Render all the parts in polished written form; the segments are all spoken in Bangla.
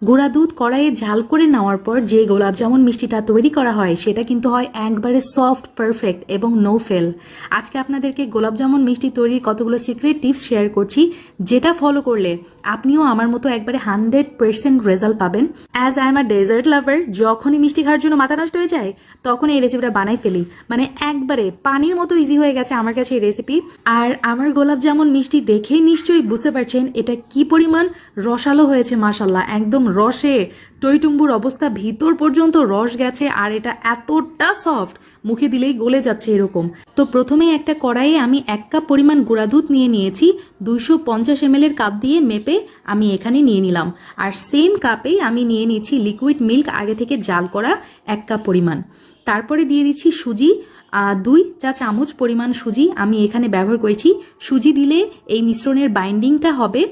গুঁড়া দুধ কড়াইয়ে ঝাল করে নেওয়ার পর যে গোলাপ জামুন মিষ্টিটা তৈরি করা হয় সেটা কিন্তু হয় একবারে সফট, পারফেক্ট এবং নো ফেল। আজকে আপনাদেরকে গোলাপ জামুন মিষ্টি তৈরির কতগুলো সিক্রেট টিপস শেয়ার করছি, যেটা ফলো করলে আপনিও আমার মতো একবারে 100% রেজাল্ট পাবেন। As I am a dessert lover, যখনই মিষ্টি খাওয়ার জন্য মাথা নষ্ট হয়ে যায় তখন এই রেসিপিটা বানাই ফেলি। মানে একবারে পানির মতো ইজি হয়ে গেছে আমার কাছে এই রেসিপি। আর আমার গোলাপ জামুন মিষ্টি দেখেই নিশ্চয়ই বুঝতে পারছেন এটা কি পরিমাণ রসালো হয়েছে। মাশাল্লাহ, একদম রসে টইটুম্বুর অবস্থা, ভিতর পর্যন্ত রস গেছে আর এটা এতটা সফট, মুখে দিলেই গলে যাচ্ছে এরকম। তো প্রথমেই একটা কড়াইয়ে আমি 1 কাপ পরিমাণ গুঁড়া দুধ নিয়েছি। 250 ml এর কাপ দিয়ে মেপে আমি এখানে নিয়ে নিলাম। আর সেম কাপেই আমি নিয়ে নিচ্ছি লিকুইড মিল্ক, আগে থেকে জাল করা 1 কাপ পরিমাণ। তারপরে দিয়ে দিচ্ছি সুজি, 2 চা চামচ পরিমাণ সুজি আমি এখানে ব্যবহার করেছি। সুজি দিলে এই মিশ্রণের বাইন্ডিংটা হবে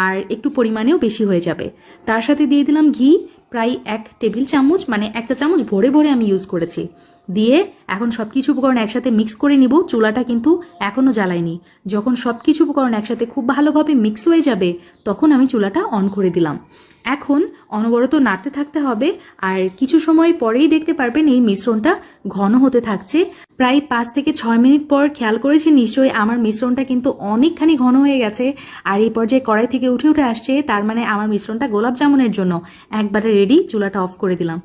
আর একটু পরিমাণেও বেশি হয়ে যাবে। তার সাথে দিয়ে দিলাম ঘি, প্রায় 1 টেবিল চামচ, মানে 1 চা চামচ ভরে ভরে আমি ইউজ করেছি। দিয়ে এখন সবকিছু উপকরণ একসাথে মিক্স করে নিব। চুলাটা কিন্তু এখনো জ্বালাইনি। যখন সবকিছু উপকরণ একসাথে খুব ভালোভাবে মিক্স হয়ে যাবে তখন আমি চুলাটা অন করে দিলাম। এখন অনবরত নাড়তে থাকতে হবে আর কিছু সময় পরেই দেখতে পারবেন এই মিশ্রণটা ঘন হতে থাকছে। প্রায় 5 থেকে 6 মিনিট পর খেয়াল করেছেন নিশ্চয়ই আমার মিশ্রণটা কিন্তু অনেকখানি ঘন হয়ে গেছে আর এই পর্যায়ে কড়াই থেকে উঠে উঠে আসছে। তার মানে আমার মিশ্রণটা গোলাপ জামুনের জন্য একবারে রেডি। চুলাটা অফ করে দিলাম।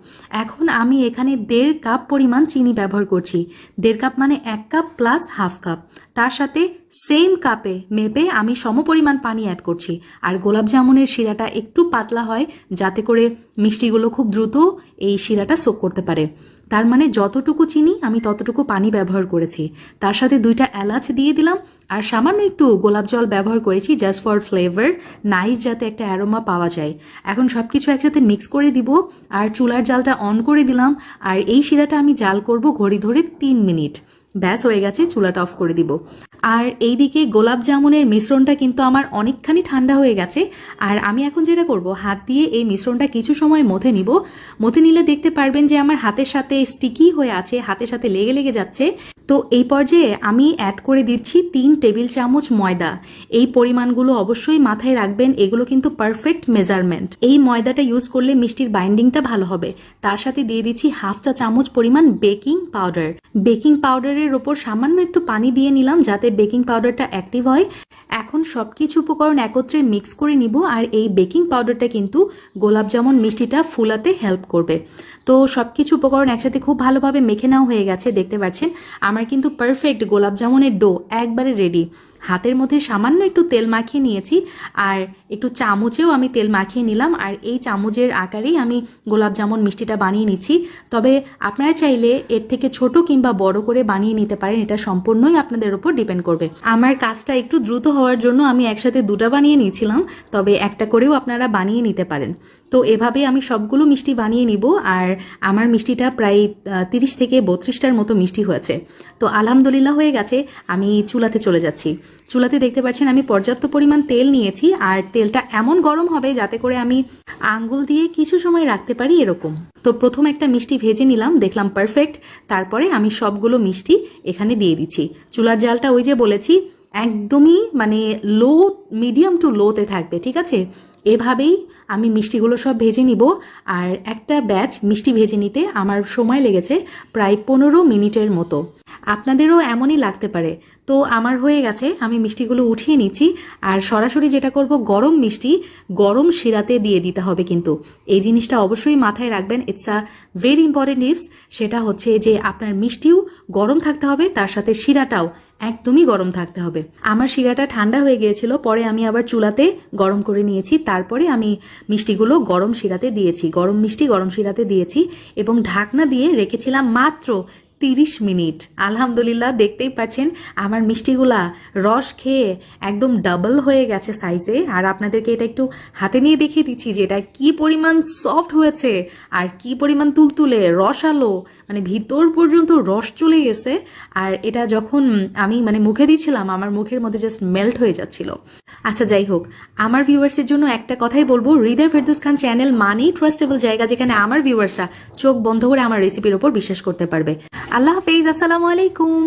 এখন আমি এখানে 1.5 কাপ পরিমাণ চিনি ব্যবহার করছি। 1.5 কাপ মানে 1 কাপ প্লাস হাফ কাপ। তার সাথে সেম কাপে মেপে আমি সমপরিমাণ পানি অ্যাড করছি। আর গোলাপ জামুনের শিরাটা একটু পাতলা হয় যাতে করে মিষ্টিগুলো খুব দ্রুত এই শিরাটা সোক করতে পারে। তার মানে যতটুকু চিনি আমি ততটুকু পানি ব্যবহার করেছি। তার সাথে 2টা এলাচ দিয়ে দিলাম আর সামান্য একটু গোলাপ জল ব্যবহার করেছি জাস্ট ফর ফ্লেভার, নাইস যাতে একটা অ্যারোমা পাওয়া যায়। এখন সবকিছু একসাথে মিক্স করে দিব আর চুলার জালটা অন করে দিলাম। আর এই শিরাটা আমি জাল করব ঘড়ি ধরে 3 মিনিট। ব্যাস হয়ে গেছে, চুলাটা অফ করে দিব। আর এইদিকে গোলাপ জামুনের মিশ্রণটা কিন্তু আমার অনেকখানি ঠান্ডা হয়ে গেছে আর আমি এখন যেটা করব, হাত দিয়ে এই মিশ্রণটা কিছু সময় মথে নিব। মথে নিলে দেখতে পারবেন যে আমার হাতের সাথে স্টিকি হয়ে আছে, হাতের সাথে লেগে লেগে যাচ্ছে। তো এই পর্যায়ে আমি অ্যাড করে দিচ্ছি 3 টেবিল চামচ ময়দা। এই পরিমাণগুলো অবশ্যই মাথায় রাখবেন, এগুলো কিন্তু পারফেক্ট মেজারমেন্ট। এই ময়দাটা ইউজ করলে মিষ্টির বাইন্ডিংটা ভালো হবে। তার সাথে দিয়ে দিচ্ছি হাফ চা চামচ পরিমাণ বেকিং পাউডার। বেকিং পাউডারের ওপর সামান্য একটু পানি দিয়ে নিলাম যাতে বেকিং পাউডারটা অ্যাক্টিভ হয়। এখন সবকিছু উপকরণ একত্রে মিক্স করে নিব আর এই বেকিং পাউডারটা কিন্তু গোলাপ জামুন মিষ্টিটা ফুলাতে হেল্প করবে। তো সবকিছু উপকরণ একসাথে খুব ভালোভাবে মেখে নেওয়া হয়ে গেছে। দেখতে পাচ্ছেন আমার কিন্তু পারফেক্ট গোলাপ জামুনের ডো একবারে রেডি। হাতের মধ্যে সামান্য একটু তেল মাখিয়ে নিয়েছি আর একটু চামচেও আমি তেল মাখিয়ে নিলাম আর এই চামচের আকারেই আমি গোলাপ জামুন মিষ্টিটা বানিয়ে নিচ্ছি। তবে আপনারা চাইলে এর থেকে ছোট কিংবা বড় করে বানিয়ে নিতে পারেন, এটা সম্পূর্ণই আপনাদের উপর ডিপেন্ড করবে। আমার কাজটা একটু দ্রুত হওয়ার জন্য আমি একসাথে 2টা বানিয়ে নিয়েছিলাম, তবে একটা করেও আপনারা বানিয়ে নিতে পারেন। তো এভাবে আমি সবগুলো মিষ্টি বানিয়ে নিব আর আমার মিষ্টিটা প্রায় 30 থেকে 32টার মতো মিষ্টি হয়েছে। তো আলহামদুলিল্লাহ হয়ে গেছে। আমি চুলাতে চলে যাচ্ছি। চুলাতে দেখতে পাচ্ছেন আমি পর্যাপ্ত পরিমাণ তেল নিয়েছি আর তেলটা এমন গরম হবে যাতে করে আমি আঙ্গুল দিয়ে কিছু সময় রাখতে পারি এরকম। তো প্রথম একটা মিষ্টি ভেজে নিলাম, দেখলাম পারফেক্ট। তারপরে আমি সবগুলো মিষ্টি এখানে দিয়ে দিচ্ছি। চুলার জালটা ওই যে বলেছি একদমই মানে লো, মিডিয়াম টু লোতে থাকবে, ঠিক আছে? এভাবেই আমি মিষ্টিগুলো সব ভেজে নিব। আর একটা ব্যাচ মিষ্টি ভেজে নিতে আমার সময় লেগেছে প্রায় 15 মিনিটের মতো। আপনাদেরও এমনই লাগতে পারে। তো আমার হয়ে গেছে, আমি মিষ্টিগুলো উঠিয়ে নিচ্ছি। আর সরাসরি যেটা করব, গরম মিষ্টি গরম শিরাতে দিয়ে দিতে হবে। কিন্তু এই জিনিসটা অবশ্যই মাথায় রাখবেন, it's a very important tips. সেটা হচ্ছে যে আপনার মিষ্টিও গরম থাকতে হবে, তার সাথে শিরাটাও একদমই গরম থাকতে হবে। আমার শিরাটা ঠান্ডা হয়ে গিয়েছিল, পরে আমি আবার চুলাতে গরম করে নিয়েছি। তারপরে আমি মিষ্টিগুলো গরম শিরাতে দিয়েছি, গরম মিষ্টি গরম শিরাতে দিয়েছি এবং ঢাকনা দিয়ে রেখেছিলাম মাত্র 30 মিনিট। আলহামদুলিল্লাহ দেখতেই পাচ্ছেন আমার মিষ্টিগুলা রস খেয়ে একদম ডাবল হয়ে গেছে সাইজে। আর আপনাদেরকে এটা একটু হাতে নিয়ে দেখিয়ে দিচ্ছি যে এটা কি পরিমাণ সফট হয়েছে আর কি পরিমাণ তুলতুলে রসালো, মানে ভিতর পর্যন্ত রস চলে গেছে। আর এটা যখন আমি মানে মুখে দিয়েছিলাম আমার মুখের মধ্যে জাস্ট মেল্ট হয়ে যাচ্ছিল। আচ্ছা যাই হোক, আমার ভিউয়ার্সের জন্য একটা কথাই বলবো, হৃদয় ফেরদৌস খান চ্যানেল মানেই ট্রাস্টেবল জায়গা যেখানে আমার ভিউয়ার্সরা চোখ বন্ধ করে আমার রেসিপির ওপর বিশ্বাস করতে পারবে। আল্লাহ হাফেজ, আসসালামু আলাইকুম।